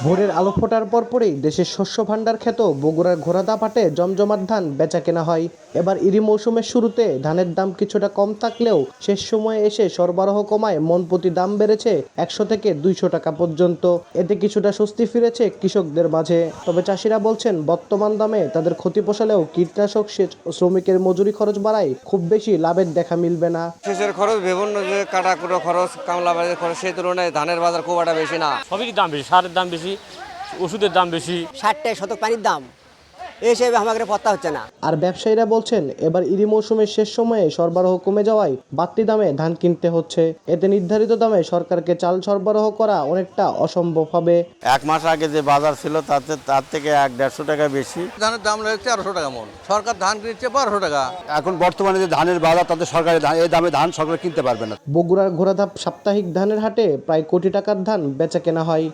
ভোরের আলো ফোটার পরপরই দেশের শস্য ভাণ্ডার খ্যাত বগুড়ার ঘোড়াদা হাটে জমজমাট ধান বেচা কেনা হয়। এবার ইরি মৌসুমের শুরুতে ধানের দাম কিছুটা কম থাকলেও শেষ সময়ে এসে সরবরাহ কমায় মন প্রতি দাম বেড়েছে 100 থেকে 200 টাকা পর্যন্ত। এতে কিছুটা স্বস্তি ফিরেছে কৃষকদের মাঝে। তবে চাষিরা বলছেন বর্তমান দামে তাদের ক্ষতি পোষালেও কীটনাশক, সেচ ও শ্রমিকের মজুরি খরচ বাড়ায় খুব বেশি লাভের দেখা মিলবে না। সেচের খরচ, বিভিন্ন যে কাটাকুটো খরচ, কামলা বাজারের খরচ, সেই তুলনায় ধানের বাজার খুব একটা বেশি না। সবই দাম বেশি, সারের দাম বেশি, ওষুধের দাম বেশি। 60 টাকা শতক পানির দাম, এই হিসেবে আমাদের পত্তা হচ্ছে না। আর ব্যবসায়ীরা বলছেন এবার ইরি মৌসুমের শেষ সময়ে সরবরাহ কমে যাওয়ায় বাড়তি দামে ধান কিনতে হচ্ছে। এতে নির্ধারিত দামে সরকারকে চাল সরবরাহ করা অনেকটা অসম্ভব হবে। এক মাস আগে যে বাজার ছিল তার থেকে 100-150 টাকা বেশি। ধানের দাম লাগছে 1300 টাকা মন, সরকার ধান কিনছে 1200 টাকা। এখন বর্তমানে যে ধানের বাজার, তাতে সরকারের এই দামে ধান সরকার কিনতে পারবে না। বগুড়ার ঘোড়াধাপ সাপ্তাহিক ধানের হাটে প্রায় কোটি টাকার ধান বেচা কেনা হয়।